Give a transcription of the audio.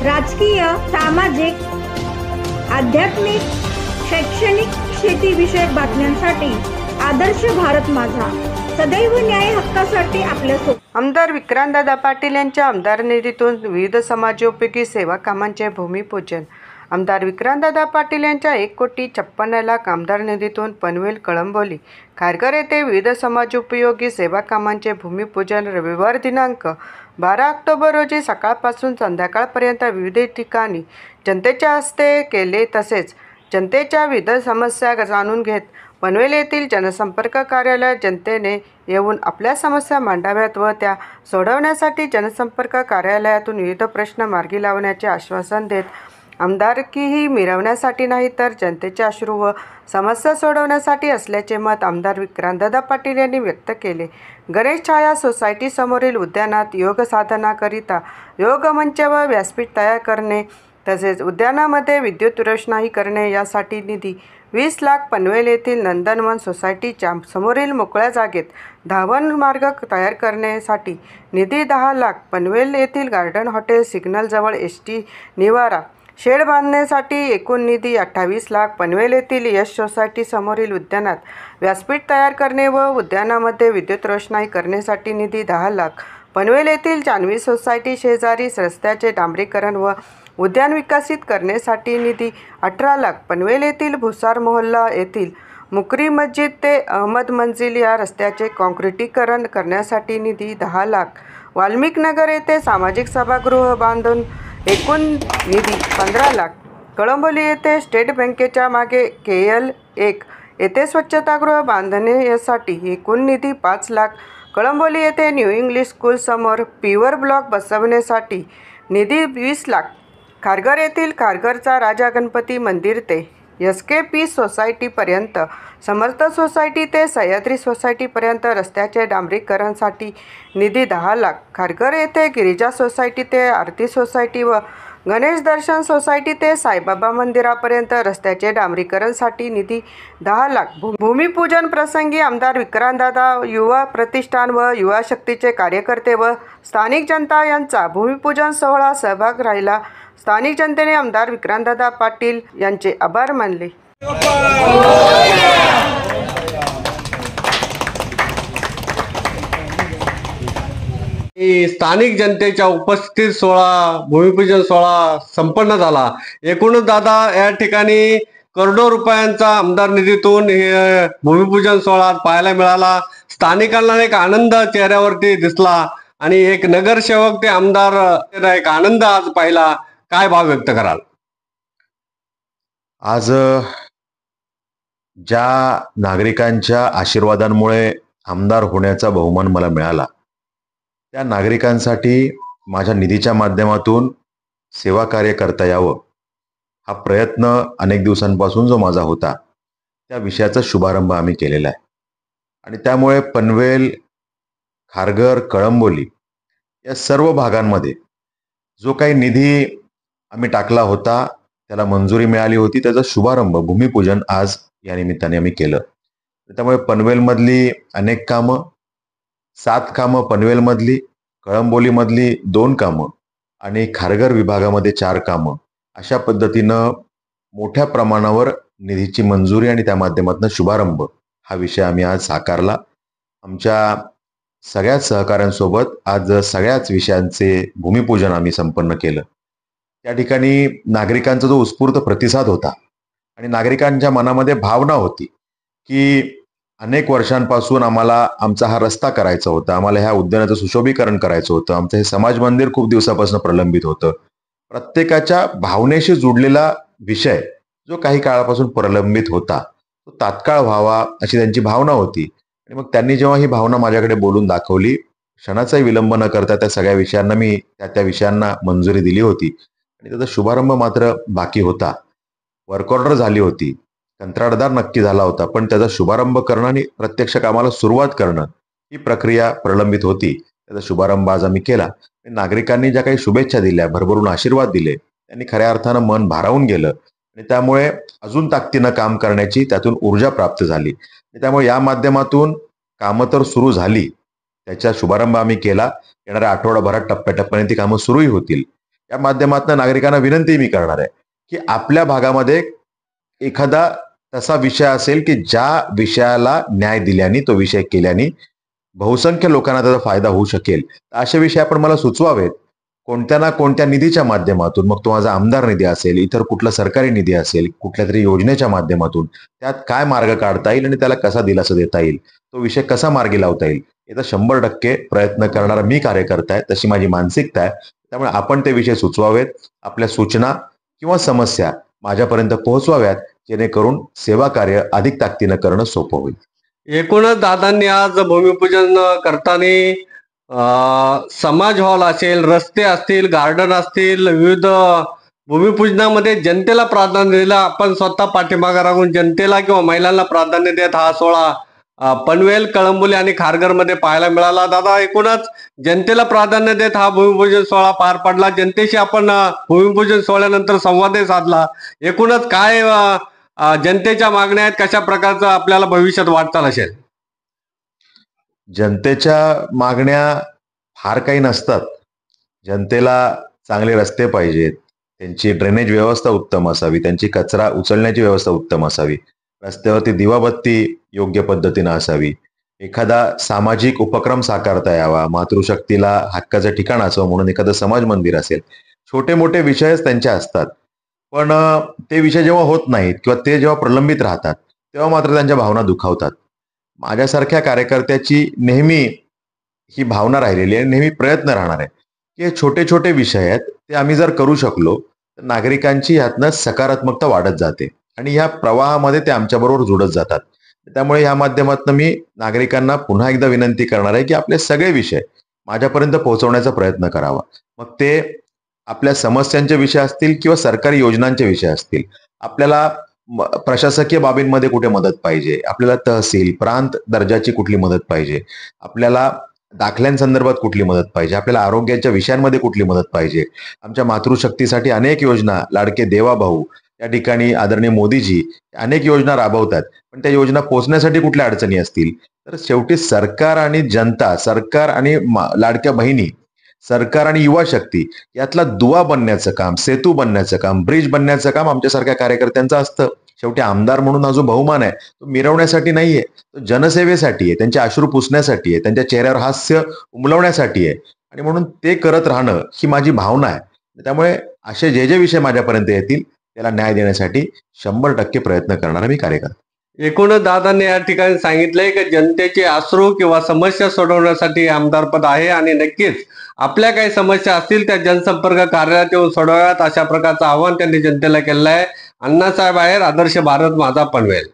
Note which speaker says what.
Speaker 1: राजकीय, सामाजिक, आध्यात्मिक, शैक्षणिक, शेतीविषयक बातम्यांसाठी आदर्श भारत माझा सदैव न्याय हक्कासाठी आपल्यासोबत.
Speaker 2: आमदार विक्रांतदादा पाटील यांच्या आमदार निधीतून विविध समाजोपयोगी सेवा कामांचे भूमिपूजन. आमदार विक्रांतदादा पाटील यांच्या 1,56,00,000 आमदार निधीतून पनवेल, कळंबोली, खारघर येथे विविध समाजोपयोगी सेवा कामांचे भूमिपूजन रविवार दिनांक 12 ऑक्टोबर रोजी सकाळपासून संध्याकाळपर्यंत विविध ठिकाणी जनतेच्या हस्ते केले. तसेच जनतेच्या विविध समस्या जाणून घेत पनवेल येथील जनसंपर्क कार्यालयात जनतेने येऊन आपल्या समस्या मांडाव्यात व त्या सोडवण्यासाठी जनसंपर्क कार्यालयातून विविध प्रश्न मार्गी लावण्याचे आश्वासन देत आमदारकीही मिरवण्यासाठी नाही तर जनतेचे अश्रू व समस्या सोडवण्यासाठी असल्याचे मत आमदार विक्रांतदादा पाटील यांनी व्यक्त केले. गणेश छाया सोसायटी समोरील उद्यानात योग साधनाकरिता योग मंच व व्यासपीठ तयार करणे तसेच उद्यानामध्ये विद्युत रोषणाई करणे यासाठी निधी 20 लाख, पनवेल येथील नंदनवन सोसायटीच्या समोरील मोकळ्या जागेत धावन मार्ग तयार करण्यासाठी निधी 10 लाख, पनवेल येथील गार्डन हॉटेल सिग्नलजवळ एसटी निवारा शेड बांधण्यासाठी एकूण निधी 28 लाख, पनवेल येथील यश सोसायटी समोरील उद्यानात व्यासपीठ तयार करणे व उद्यानामध्ये विद्युत रोषणाई करण्यासाठी निधी 10 लाख, पनवेल येथील जान्हवी सोसायटी शेजारी रस्त्याचे डांबरीकरण व उद्यान विकसित करण्यासाठी निधी 18 लाख, पनवेल येथील भुसार मोहल्ला येथील मुकरी मस्जिद ते अहमद मंजिल या रस्त्याचे काँक्रिटीकरण करण्यासाठी निधी 10 लाख, वाल्मिक नगर येथे सामाजिक सभागृह बांधून एकूण निधी 15 लाख, कळंबोली येथे स्टेट बँकेच्या मागे KL1 येथे स्वच्छतागृह बांधण्यासाठी एकूण निधी 5 लाख, कळंबोली येथे न्यू इंग्लिश स्कूल समोर पीवर ब्लॉक बसवण्यासाठी निधी 20 लाख, खारघर येथील खारघरचा राजा गणपती मंदिर ते SKP सोसायटीपर्यंत, समर्थ सोसायटी ते सह्याद्री सोसायटीपर्यंत रस्त्याचे डांबरीकरणसाठी निधी 10 लाख, खारघर येथे गिरिजा सोसायटी ते आरती सोसायटी व गणेश दर्शन सोसायटी ते साईबाबा मंदिरापर्यंत रस्त्याचे डांबरीकरणसाठी निधी 10 लाख. भूमिपूजन प्रसंगी आमदार विक्रांतदादा, युवा प्रतिष्ठान व युवा शक्तीचे कार्यकर्ते व स्थानिक जनता यांचा भूमिपूजन सोहळा सहभाग राहिला. स्थानिक जनतेने आमदार विक्रांतदादा पाटील यांचे आभार मानले.
Speaker 3: स्थानिक जनतेच्या उपस्थितीत भूमिपूजन सोहळा संपन्न झाला. एकूणच दादा या ठिकाणी करोडो रुपयांचा आमदार निधीतून हे भूमिपूजन सोहळा पाहायला मिळाला. स्थानिकांना एक आनंद चेहऱ्यावरती दिसला आणि एक नगरसेवक ते आमदार एक आनंद आज पाहिला. काय भाव व्यक्त कराल?
Speaker 4: आज ज्या नागरिकांच्या आशीर्वादांमुळे आमदार होण्याचा बहुमान मला मिळाला त्या नागरिकांसाठी माझ्या निधीच्या माध्यमातून सेवा कार्य करता यावं हा प्रयत्न अनेक दिवसांपासून जो माझा होता त्या विषयाचा शुभारंभ आम्ही केलेला आहे. आणि त्यामुळे पनवेल, खारघर, कळंबोली या सर्व भागांमध्ये जो काही निधी आम्ही टाकला होता त्याला मंजुरी मिळाली होती. त्याचा शुभारंभ, भूमिपूजन आज या निमित्ताने आम्ही केलं. त्यामुळे पनवेलमधली अनेक कामं, 7 कामं पनवेलमधली, कळंबोलीमधली 2 कामं आणि खारघर विभागामध्ये 4 कामं अशा पद्धतीनं मोठ्या प्रमाणावर निधीची मंजुरी आणि त्या माध्यमातून शुभारंभ हा विषय आम्ही आज साकारला. आमच्या सगळ्याच सहकाऱ्यांसोबत आज सगळ्याच विषयांचे भूमिपूजन आम्ही संपन्न केलं. त्या ठिकाणी नागरिकांचा जो उत्स्फूर्त प्रतिसाद होता आणि नागरिकांच्या मनामध्ये भावना होती की अनेक वर्षांपासून आम्हाला आमचा हा रस्ता करायचा होता, आम्हाला ह्या उद्यानाचं सुशोभीकरण करायचं होतं, आमचं हे समाज मंदिर खूप दिवसापासून प्रलंबित होतं. प्रत्येकाच्या भावनेशी जुडलेला विषय जो काही काळापासून प्रलंबित होता तो तात्काळ व्हावा अशी त्यांची भावना होती. आणि मग त्यांनी जेव्हा ही भावना माझ्याकडे बोलून दाखवली, क्षणाचाही विलंब न करता त्या सगळ्या विषयांना मी त्या विषयांना मंजुरी दिली होती. आणि त्याचा शुभारंभ मात्र बाकी होता. वर्क ऑर्डर झाली होती, कंत्राटदार नक्की झाला होता, पण त्याचा शुभारंभ करणं आणि प्रत्यक्ष कामाला सुरुवात करणं ही प्रक्रिया प्रलंबित होती. त्याचा शुभारंभ आज आम्ही केला. नागरिकांनी ज्या काही शुभेच्छा दिल्या, भरभरून आशीर्वाद दिले, त्यांनी खऱ्या अर्थानं मन भारावून गेलं आणि त्यामुळे अजून ताकदीनं काम करण्याची त्यातून ऊर्जा प्राप्त झाली. त्यामुळे या माध्यमातून कामं तर सुरू झाली, त्याचा शुभारंभ आम्ही केला. येणाऱ्या आठवडाभरात टप्प्याटप्प्याने ती कामं सुरूही होतील. या माध्यमातून नागरिकांना विनंती मी करणार आहे की आपल्या भागामध्ये एखादा तसा विषय असेल की ज्या विषयाला न्याय दिल्याने, तो विषय केल्याने बहुसंख्य लोकांना त्याचा फायदा होऊ शकेल, असे विषय आपण मला सुचवावेत. कोणत्या ना कोणत्या निधीच्या माध्यमातून, मग तो माझा आमदार निधी असेल, इतर कुठला सरकारी निधी असेल, कुठल्या तरी योजनेच्या माध्यमातून त्यात काय मार्ग काढता येईल आणि त्याला कसा दिलासा देता येईल, तो विषय कसा मार्गी लावता येईल, याचा 100% प्रयत्न करणारा मी कार्यकर्ता आहे, तशी माझी मानसिकता आहे. त्यामुळे आपण ते विषय सुचवावेत, आपल्या सूचना किंवा समस्या माझ्यापर्यंत पोहोचवाव्यात, जेणेकरून सेवा कार्य अधिक ताकदीनं करणं सोपं होईल.
Speaker 3: एकूणच दादांनी आज भूमिपूजन करताना समाज हॉल असेल, रस्ते असतील, गार्डन असतील, विविध भूमिपूजनामध्ये जनतेला प्राधान्य दिलं. आपण स्वतः पाठीमागे राहून जनतेला किंवा महिलांना प्राधान्य देत हा सोहळा पनवेल, कळंबोली आणि खारघरमध्ये पाहायला मिळाला. दादा, एकूणच जनतेला प्राधान्य देत हा भूमिपूजन सोहळा पार पडला. जनतेशी आपण भूमिपूजन सोहळ्यानंतर संवादही साधला. एकूणच काय जनतेच्या मागण्या आहेत, कशा प्रकारचं आपल्याला भविष्यात वाटचाल असेल?
Speaker 4: जनतेच्या मागण्या फार काही नसतात. जनतेला चांगले रस्ते पाहिजेत, त्यांची ड्रेनेज व्यवस्था उत्तम असावी, त्यांची कचरा उचलण्याची व्यवस्था उत्तम असावी, रस्त्यावरती दिवाबत्ती योग्य पद्धतीनं असावी, एखादा सामाजिक उपक्रम साकारता यावा, मातृशक्तीला हक्काचं ठिकाण असावं म्हणून एखादं समाज मंदिर असेल. छोटे मोठे विषयच त्यांचे असतात. पण ते विषय जेव्हा होत नाहीत किंवा ते जेव्हा प्रलंबित राहतात, तेव्हा मात्र त्यांच्या भावना दुखावतात. माझ्यासारख्या कार्यकर्त्याची नेहमी ही भावना राहिलेली आहे, नेहमी प्रयत्न राहणार आहे की हे छोटे छोटे विषय आहेत, ते आम्ही जर करू शकलो तर नागरिकांची यातनं सकारात्मकता वाढत जाते आणि ह्या प्रवाहामध्ये ते आमच्याबरोबर जुळत जातात. त्यामुळे या माध्यमातून मी नागरिकांना पुन्हा एकदा विनंती करणार आहे की आपले सगळे विषय माझ्यापर्यंत पोहोचवण्याचा प्रयत्न करावा. मग ते आपल्या समस्यांचे विषय असतील किंवा सरकारी योजनांचे विषय असतील. आपल्याला प्रशासकीय बाबींमध्ये कुठे मदत पाहिजे, आपल्याला तहसील, प्रांत दर्जाची कुठली मदत पाहिजे, आपल्याला दाखल्यांसंदर्भात कुठली मदत पाहिजे, आपल्याला आरोग्याच्या विषयांमध्ये कुठली मदत पाहिजे, आमच्या मातृशक्तीसाठी अनेक योजना, लाडके देवाभाऊ या ठिकाणी आदरणीय मोदीजी अनेक योजना राबवतात, पण त्या योजना पोहोचण्यासाठी कुठल्या अडचणी असतील, तर शेवटी सरकार आणि जनता, सरकार आणि लाडक्या बहिणी, सरकार आणि युवा शक्ती यातला दुवा बनण्याचं काम, सेतू बनण्याचं काम, ब्रिज बनण्याचं काम आमच्यासारख्या कार्यकर्त्यांचं असतं. शेवटी आमदार म्हणून हा जो बहुमान आहे तो मिरवण्यासाठी नाहीये, तो जनसेवेसाठी आहे, त्यांचे अश्रू पुसण्यासाठी आहे, त्यांच्या चेहऱ्यावर हास्य उमलवण्यासाठी आहे आणि म्हणून ते करत राहणं ही माझी भावना आहे. त्यामुळे असे जे जे विषय माझ्यापर्यंत येतील त्याला न्याय देण्यासाठी 100% प्रयत्न करणारा मी कार्यकर्ता.
Speaker 3: एकूणच दादांनी या ठिकाणी सांगितलंय की जनतेचे अश्रू किंवा समस्या सोडवण्यासाठी आमदारपद आहे आणि नक्कीच आपल्या काही समस्या असतील त्या जनसंपर्क कार्यालयात येऊन सोडवाव्यात, अशा प्रकारचं आवाहन त्यांनी जनतेला केलं आहे. अण्णासाहेब आहेर, आदर्श भारत माझा, पनवेल.